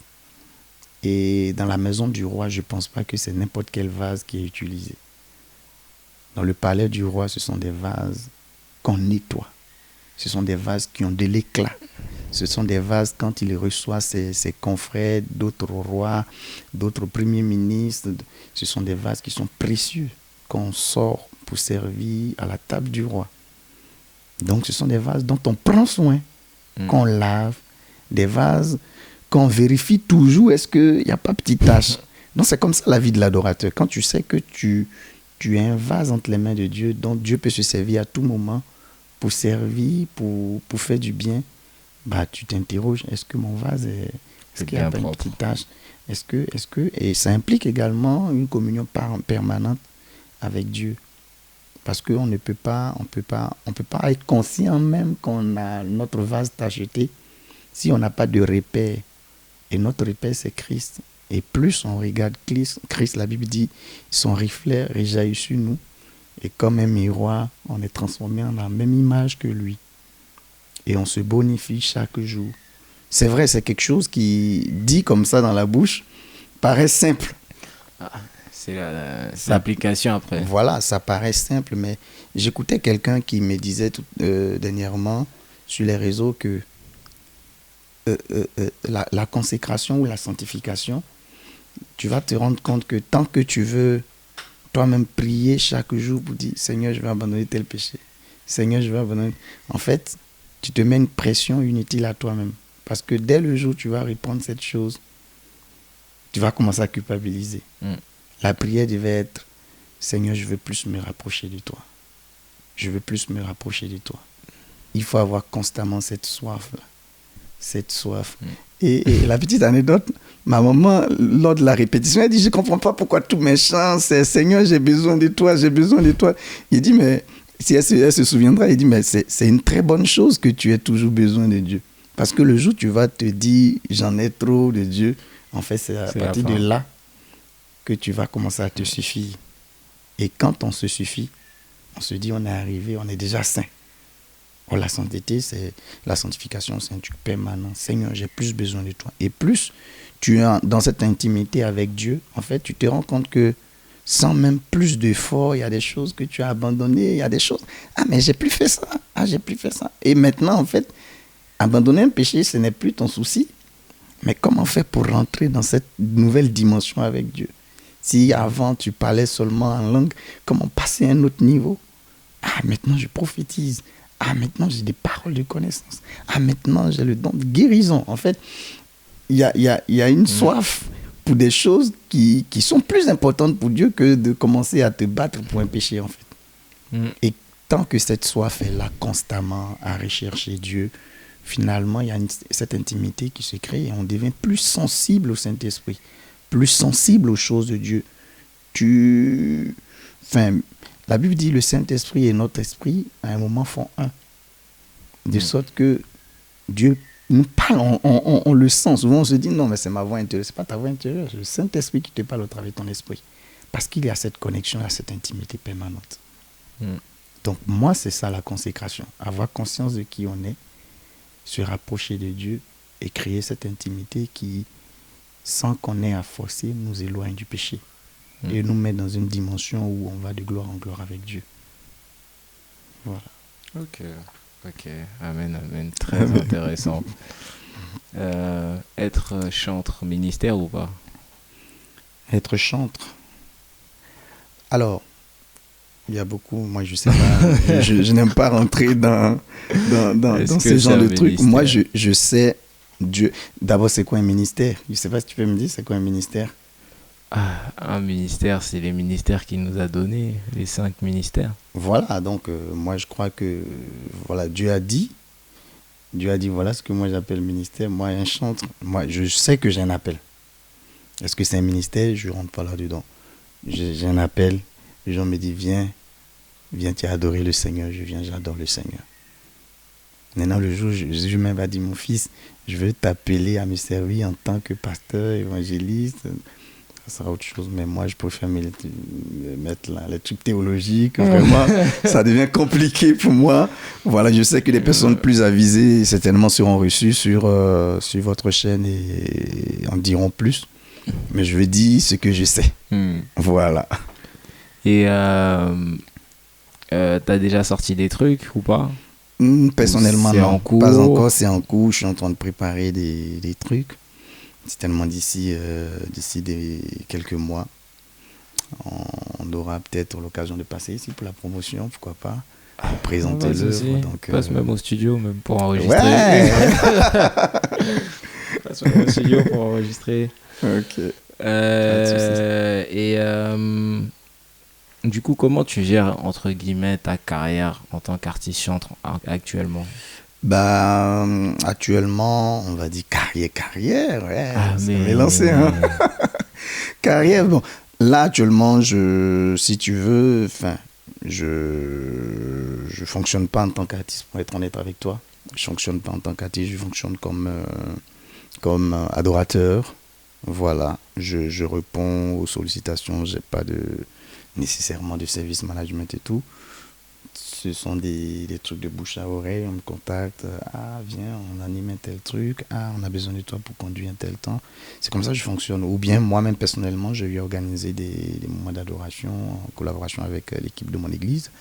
Et dans la maison du roi, je ne pense pas que c'est n'importe quel vase qui est utilisé. Dans le palais du roi, ce sont des vases qu'on nettoie. Ce sont des vases qui ont de l'éclat. Ce sont des vases, quand il reçoit ses confrères, d'autres rois, d'autres premiers ministres, ce sont des vases qui sont précieux, qu'on sort pour servir à la table du roi. Donc ce sont des vases dont on prend soin, qu'on lave, des vases qu'on vérifie toujours, est-ce qu'il n'y a pas petite tache. Donc c'est comme ça la vie de l'adorateur. Quand tu sais que tu es un vase entre les mains de Dieu, dont Dieu peut se servir à tout moment, pour servir, pour faire du bien, bah, tu t'interroges, est-ce que mon vase est-ce qu'il n'y a pas une petite tâche? Est-ce que et ça implique également une communion permanente avec Dieu. Parce qu'on ne peut pas, on peut pas être conscient même qu'on a notre vase tacheté si on n'a pas de repère. Et notre repère, c'est Christ. Et plus on regarde Christ, la Bible dit, son reflet rejaillit sur nous. Et comme un miroir, on est transformé en la même image que lui. Et on se bonifie chaque jour. C'est vrai, c'est quelque chose qui, dit comme ça dans la bouche, paraît simple. C'est l'application après. Voilà, ça paraît simple, mais j'écoutais quelqu'un qui me disait dernièrement sur les réseaux que la consécration ou la sanctification, tu vas te rendre compte que tant que tu veux toi-même prier chaque jour pour dire Seigneur, je vais abandonner tel péché. Seigneur, je vais abandonner. En fait, tu te mets une pression inutile à toi-même. Parce que dès le jour où tu vas répondre cette chose, tu vas commencer à culpabiliser. La prière devait être Seigneur, je veux plus me rapprocher de toi. Je veux plus me rapprocher de toi. Il faut avoir constamment cette soif-là. Cette soif. Et la petite anecdote, Ma maman, lors de la répétition, elle dit, je ne comprends pas pourquoi tous mes chants, c'est Seigneur, j'ai besoin de toi, j'ai besoin de toi. Il dit, mais si elle se souviendra, il dit, mais c'est une très bonne chose que tu aies toujours besoin de Dieu. Parce que le jour où tu vas te dire, j'en ai trop de Dieu, en fait, c'est à partir de là que tu vas commencer à te suffire. Et quand on se suffit, on se dit, on est arrivé, on est déjà saint. Oh, la sainteté, c'est la sanctification, c'est un truc permanent. Seigneur, j'ai plus besoin de toi. Et plus tu es dans cette intimité avec Dieu, en fait, tu te rends compte que sans même plus d'efforts, il y a des choses que tu as abandonnées, il y a des choses. Ah, mais j'ai plus fait ça. Ah, j'ai plus fait ça. Et maintenant, en fait, abandonner un péché, ce n'est plus ton souci. Mais comment faire pour rentrer dans cette nouvelle dimension avec Dieu? Si avant, tu parlais seulement en langue, comment passer à un autre niveau? Ah, maintenant, je prophétise. Ah, maintenant, j'ai des paroles de connaissance. Ah, maintenant, j'ai le don de guérison. En fait, il y a une soif pour des choses qui sont plus importantes pour Dieu que de commencer à te battre pour un péché, en fait. Et tant que cette soif est là constamment à rechercher Dieu, finalement, il y a cette intimité qui se crée et on devient plus sensible au Saint-Esprit, plus sensible aux choses de Dieu. La Bible dit le Saint-Esprit et notre esprit, à un moment, font un. De sorte que Dieu nous parle, on le sent. Souvent, on se dit, non, mais c'est ma voix intérieure. Ce n'est pas ta voix intérieure, c'est le Saint-Esprit qui te parle au travers de ton esprit. Parce qu'il y a cette connexion, cette intimité permanente. Donc, moi, c'est ça la consécration. Avoir conscience de qui on est, se rapprocher de Dieu et créer cette intimité qui, sans qu'on ait à forcer, nous éloigne du péché. Et nous met dans une dimension où on va de gloire en gloire avec Dieu. Voilà. Ok. Amen. Très intéressant. Être chantre ministère ou pas? Être chantre. Alors, il y a beaucoup, moi je sais pas, je n'aime pas rentrer dans ce genre de trucs. Moi je sais, Dieu. D'abord, c'est quoi un ministère? Je ne sais pas si tu peux me dire, c'est quoi un ministère? Un ministère, c'est les ministères qu'il nous a donnés, les 5 ministères. Voilà, donc moi je crois que voilà, Dieu a dit, voilà ce que moi j'appelle ministère. Moi, un chantre, moi je sais que j'ai un appel. Est-ce que c'est un ministère? Je ne rentre pas là-dedans. J'ai un appel, les gens me disent, viens, tu as adoré le Seigneur. Je viens, j'adore le Seigneur. Maintenant, le jour, Jésus même va dire, mon fils, je veux t'appeler à me servir en tant que pasteur, évangéliste. Ça sera autre chose, mais moi, je préfère me mettre là, les trucs théologiques. Vraiment, ça devient compliqué pour moi. Voilà, je sais que les personnes plus avisées, certainement, seront reçues sur votre chaîne et en diront plus. Mais je vais dire ce que je sais. Voilà. Et t'as déjà sorti des trucs ou pas? Personnellement, c'est non. En cours? Pas encore, c'est en cours. Je suis en train de préparer des trucs. Certainement d'ici quelques mois, on aura peut-être l'occasion de passer ici pour la promotion, pourquoi pas, présenter l'œuvre. Passe même au studio, même pour enregistrer. Ouais. Passe même au studio pour enregistrer. Ok. Du coup, comment tu gères, entre guillemets, ta carrière en tant qu'artiste chantre actuellement? Actuellement, on va dire carrière, ouais, mais lancé, hein. Carrière, bon, là, actuellement, si tu veux, je fonctionne pas en tant qu'artiste, pour être honnête avec toi. Je fonctionne pas en tant qu'artiste, je fonctionne comme adorateur. Voilà, je réponds aux sollicitations, j'ai pas nécessairement de service management et tout. Ce sont des trucs de bouche à oreille, on me contacte, viens, on anime un tel truc, on a besoin de toi pour conduire un tel temps. C'est comme ça que je fonctionne. Ou bien moi-même personnellement, je vais organiser des moments d'adoration en collaboration avec l'équipe de mon église.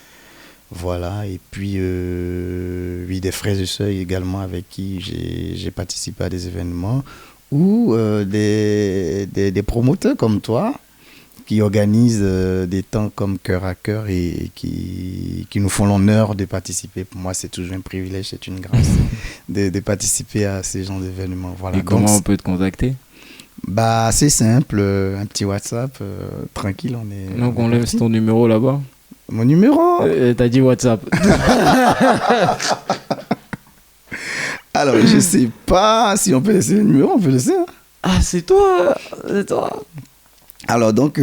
Voilà, et puis des frères et sœurs également avec qui j'ai participé à des événements, ou des promoteurs comme toi, qui organisent des temps comme Cœur à Cœur et qui nous font l'honneur de participer. Pour moi, c'est toujours un privilège, c'est une grâce de participer à ces genres d'événements. Voilà. Et comment on peut te contacter? C'est simple, un petit WhatsApp, tranquille. Donc on laisse ton numéro là-bas? Mon numéro? T'as dit WhatsApp. Alors, je sais pas si on peut laisser le numéro, on peut laisser. Hein? Ah, c'est toi, c'est toi. Alors donc,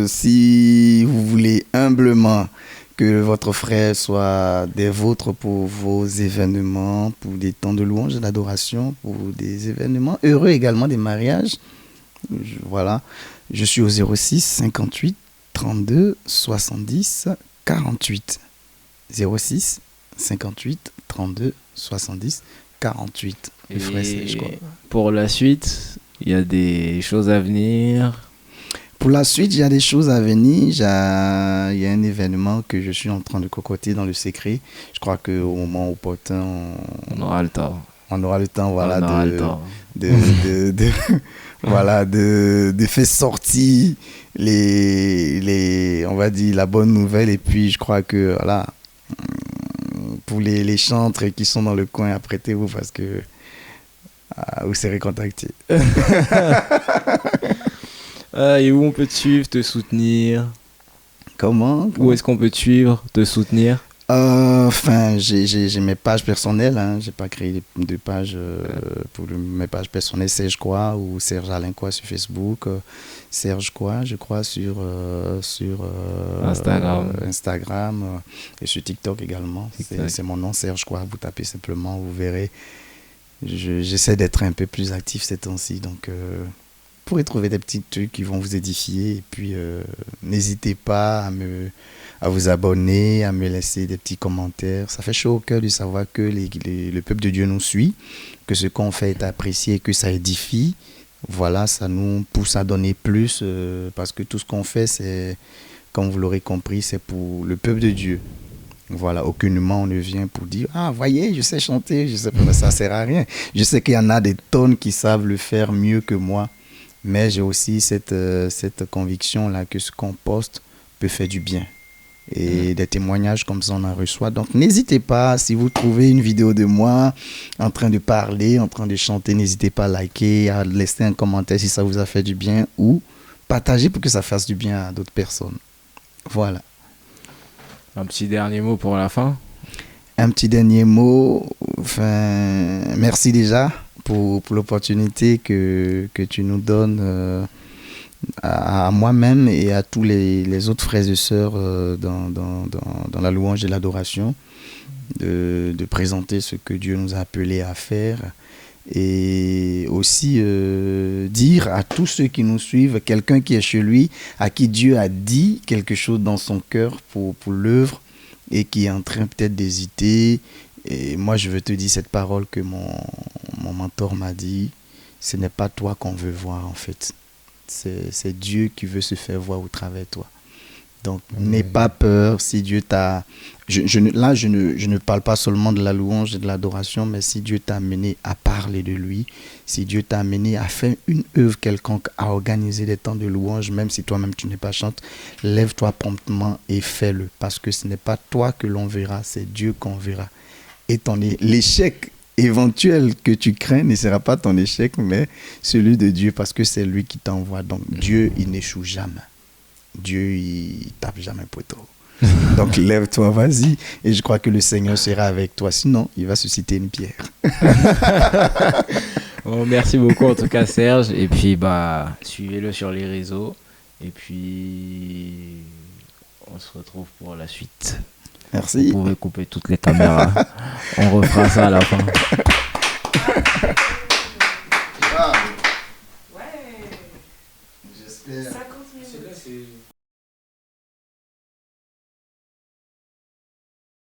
si vous voulez humblement que votre frère soit des vôtres pour vos événements, pour des temps de louange et d'adoration, pour des événements heureux également, des mariages, voilà, je suis au 06 58 32 70 48. 06 58 32 70 48. Le frère Serge, quoi. Pour la suite, il y a des choses à venir. Pour la suite, il y a des choses à venir. Il y a un événement que je suis en train de cocoter dans le secret. Je crois qu'au moment opportun, On aura le temps. on aura le temps, voilà, On aura le temps. voilà, de faire sortir on va dire, la bonne nouvelle. Et puis, je crois que, voilà, pour les chantres qui sont dans le coin, apprêtez-vous parce que vous serez contactés. Et où on peut te suivre, te soutenir? Comment? Où est-ce qu'on peut te suivre, te soutenir? Enfin, j'ai mes pages personnelles, hein. J'ai pas créé de pages pour mes pages personnelles. Serge Quoi ou Serge Alain Quoi sur Facebook. Serge Quoi, je crois, sur Instagram et sur TikTok également. C'est mon nom, Serge Quoi. Vous tapez simplement, vous verrez. J'essaie d'être un peu plus actif ces temps-ci. Donc, vous pourrez trouver des petits trucs qui vont vous édifier. Et puis, n'hésitez pas à vous abonner, à me laisser des petits commentaires. Ça fait chaud au cœur de savoir que le peuple de Dieu nous suit, que ce qu'on fait est apprécié et que ça édifie. Voilà, ça nous pousse à donner plus parce que tout ce qu'on fait, c'est, comme vous l'aurez compris, c'est pour le peuple de Dieu. Voilà, aucunement on ne vient pour dire « Ah, voyez, je sais chanter, je sais pas, mais ça sert à rien. » Je sais qu'il y en a des tonnes qui savent le faire mieux que moi, mais j'ai aussi cette conviction-là que ce qu'on poste peut faire du bien. Et des témoignages comme ça, on en reçoit. Donc, n'hésitez pas, si vous trouvez une vidéo de moi en train de parler, en train de chanter, n'hésitez pas à liker, à laisser un commentaire si ça vous a fait du bien ou partager pour que ça fasse du bien à d'autres personnes. Voilà. Un petit dernier mot pour la fin? Un petit dernier mot. Enfin, merci déjà pour l'opportunité que tu nous donnes à moi-même et à tous les autres frères et sœurs dans la louange et l'adoration, de présenter ce que Dieu nous a appelés à faire. Et aussi dire à tous ceux qui nous suivent, quelqu'un qui est chez lui, à qui Dieu a dit quelque chose dans son cœur pour l'œuvre et qui est en train peut-être d'hésiter. Et moi, je veux te dire cette parole que mon mentor m'a dit, ce n'est pas toi qu'on veut voir en fait. C'est Dieu qui veut se faire voir au travers de toi. Donc, n'aie pas peur si Dieu t'a... Là, je ne parle pas seulement de la louange et de l'adoration, mais si Dieu t'a amené à parler de lui, si Dieu t'a amené à faire une œuvre quelconque, à organiser des temps de louange, même si toi-même tu n'es pas chante, lève-toi promptement et fais-le. Parce que ce n'est pas toi que l'on verra, c'est Dieu qu'on verra. Et l'échec éventuel que tu crains ne sera pas ton échec, mais celui de Dieu, parce que c'est lui qui t'envoie. Donc, Dieu, il n'échoue jamais. Dieu, il tape jamais poteau. Donc, lève-toi, vas-y. Et je crois que le Seigneur sera avec toi. Sinon, il va susciter une pierre. Bon, merci beaucoup, en tout cas, Serge. Et puis, suivez-le sur les réseaux. Et puis, on se retrouve pour la suite. Merci. Vous pouvez couper toutes les caméras. On refera ça à la fin.